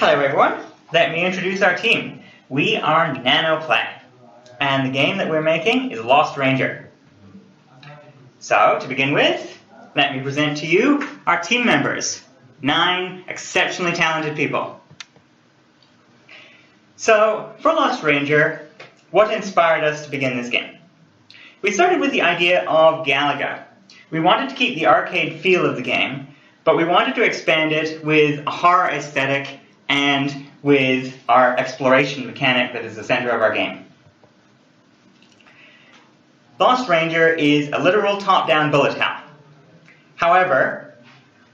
Hello everyone, let me introduce our team. We are NanoPlay, and the game that we're making is Lost Ranger. So, to begin with, let me present to you our team members, 9 exceptionally talented people. So, for Lost Ranger, what inspired us to begin this game? We started with the idea of Galaga. We wanted to keep the arcade feel of the game, but we wanted to expand it with a horror aesthetic and with our exploration mechanic that is the center of our game. Lost Ranger is a literal top-down bullet hell. However,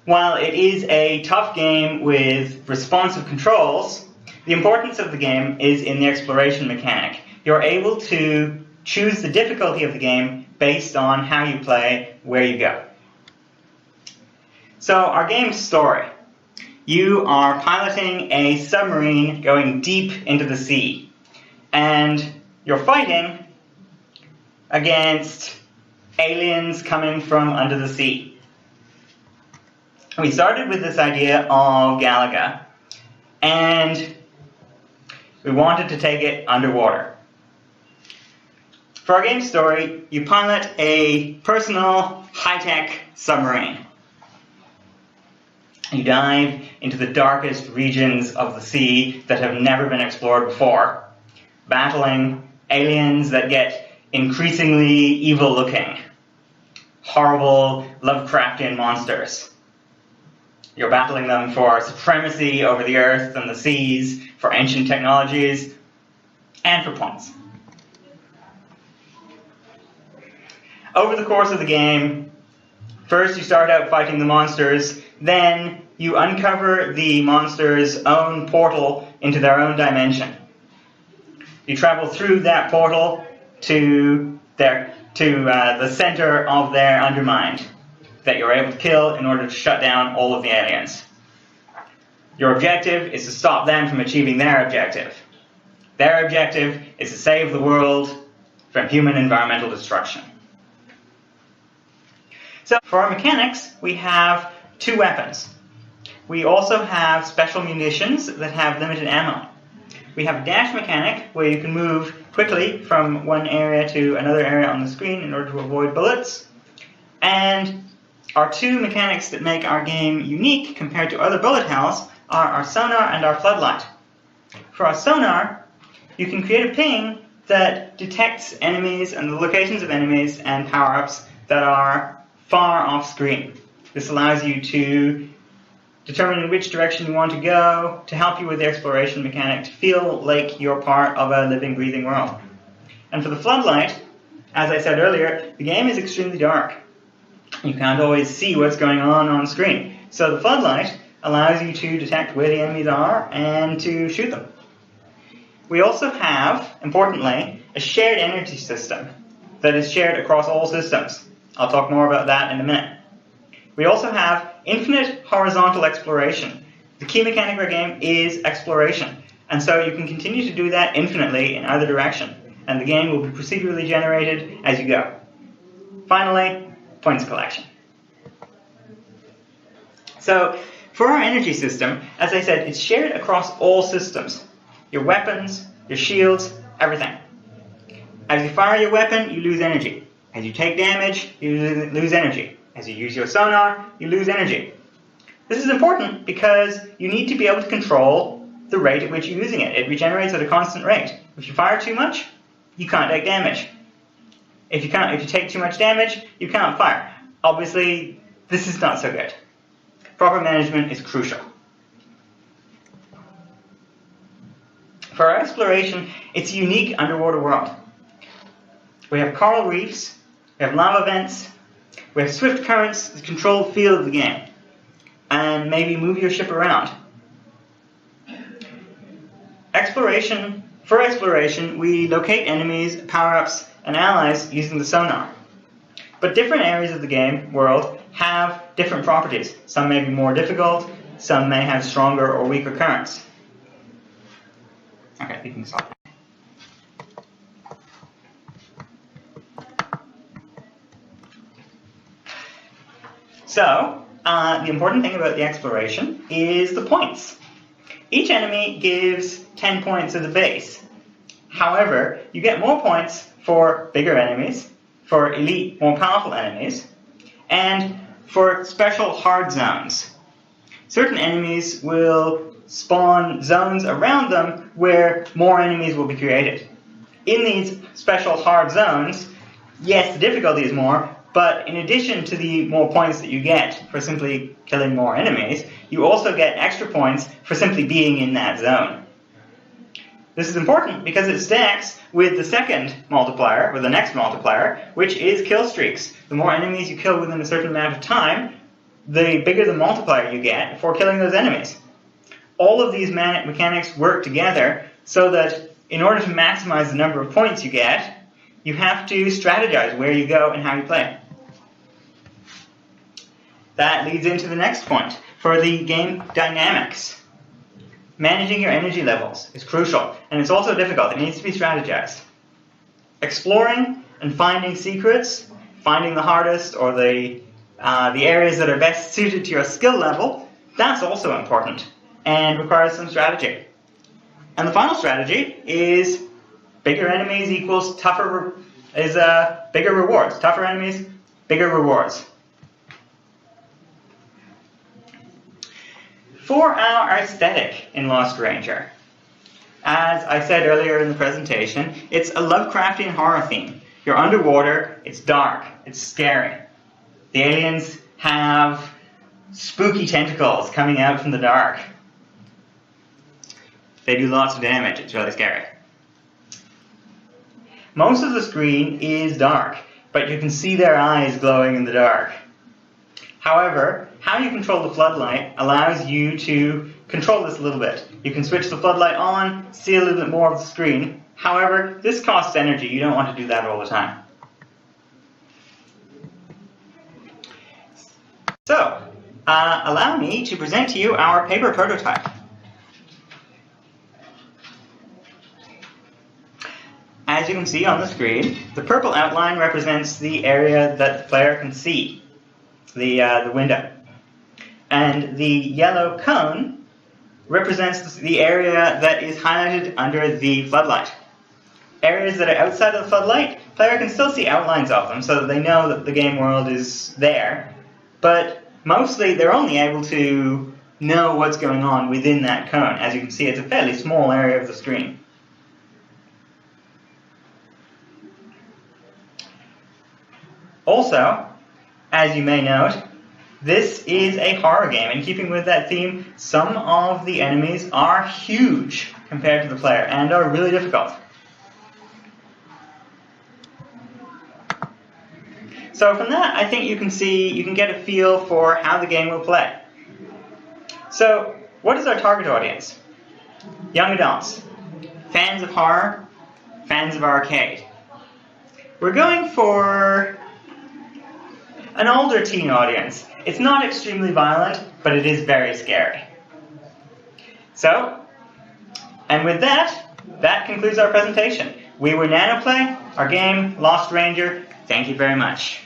while it is a tough game with responsive controls, the importance of the game is in the exploration mechanic. You're able to choose the difficulty of the game based on how you play, where you go. So, our game's story. You are piloting a submarine going deep into the sea, and you're fighting against aliens coming from under the sea. We started with this idea of Galaga, and we wanted to take it underwater. For our game story, you pilot a personal, high-tech submarine. You dive into the darkest regions of the sea that have never been explored before, battling aliens that get increasingly evil-looking, horrible Lovecraftian monsters. You're battling them for supremacy over the earth and the seas, for ancient technologies, and for points. Over the course of the game, first you start out fighting the monsters, then you uncover the monsters' own portal into their own dimension. You travel through that portal to the center of their undermind that you're able to kill in order to shut down all of the aliens. Your objective is to stop them from achieving their objective. Their objective is to save the world from human environmental destruction. So, for our mechanics, we have 2 weapons. We also have special munitions that have limited ammo. We have a dash mechanic where you can move quickly from one area to another area on the screen in order to avoid bullets. And our 2 mechanics that make our game unique compared to other bullet hells are our sonar and our floodlight. For our sonar, you can create a ping that detects enemies and the locations of enemies and power-ups that are far off screen. This allows you to determine in which direction you want to go, to help you with the exploration mechanic, to feel like you're part of a living, breathing world. And for the floodlight, as I said earlier, the game is extremely dark. You can't always see what's going on screen. So the floodlight allows you to detect where the enemies are and to shoot them. We also have, importantly, a shared energy system that is shared across all systems. I'll talk more about that in a minute. We also have infinite horizontal exploration. The key mechanic of our game is exploration, and so you can continue to do that infinitely in either direction, and the game will be procedurally generated as you go. Finally, points collection. So, for our energy system, as I said, it's shared across all systems. Your weapons, your shields, everything. As you fire your weapon, you lose energy. As you take damage, you lose energy. As you use your sonar, you lose energy. This is important because you need to be able to control the rate at which you're using it. It regenerates at a constant rate. If you fire too much, you can't take damage. If you take too much damage, you can't fire. Obviously, this is not so good. Proper management is crucial. For our exploration, it's a unique underwater world. We have coral reefs, we have lava vents, we have swift currents that control the feel of the game, and maybe move your ship around. For exploration, we locate enemies, power-ups, and allies using the sonar. But different areas of the game world have different properties. Some may be more difficult, some may have stronger or weaker currents. Okay, you can stop. So, the important thing about the exploration is the points. Each enemy gives 10 points as a base. However, you get more points for bigger enemies, for elite, more powerful enemies, and for special hard zones. Certain enemies will spawn zones around them where more enemies will be created. In these special hard zones, yes, the difficulty is more, but in addition to the more points that you get for simply killing more enemies, you also get extra points for simply being in that zone. This is important because it stacks with the second multiplier, or the next multiplier, which is kill streaks. The more enemies you kill within a certain amount of time, the bigger the multiplier you get for killing those enemies. All of these mechanics work together so that in order to maximize the number of points you get, you have to strategize where you go and how you play. That leads into the next point for the game dynamics. Managing your energy levels is crucial, and it's also difficult. It needs to be strategized. Exploring and finding secrets, finding the hardest or the areas that are best suited to your skill level, that's also important and requires some strategy. And the final strategy is bigger enemies equals bigger rewards. Tougher enemies, bigger rewards. For our aesthetic in Lost Ranger, as I said earlier in the presentation, it's a Lovecraftian horror theme. You're underwater, it's dark, it's scary. The aliens have spooky tentacles coming out from the dark. They do lots of damage, it's really scary. Most of the screen is dark, but you can see their eyes glowing in the dark. However, how you control the floodlight allows you to control this a little bit. You can switch the floodlight on, see a little bit more of the screen. However, this costs energy. You don't want to do that all the time. So, allow me to present to you our paper prototype. As you can see on the screen, the purple outline represents the area that the player can see, the window. And the yellow cone represents the area that is highlighted under the floodlight. Areas that are outside of the floodlight, the player can still see outlines of them so that they know that the game world is there, but mostly they're only able to know what's going on within that cone. As you can see, it's a fairly small area of the screen. Also, as you may note, this is a horror game. In keeping with that theme, some of the enemies are huge compared to the player and are really difficult. So from that, I think you can get a feel for how the game will play. So, what is our target audience? Young adults, fans of horror, fans of arcade. We're going for an older teen audience. It's not extremely violent, but it is very scary. So, and with that concludes our presentation. We were NanoPlay, our game, Lost Ranger. Thank you very much.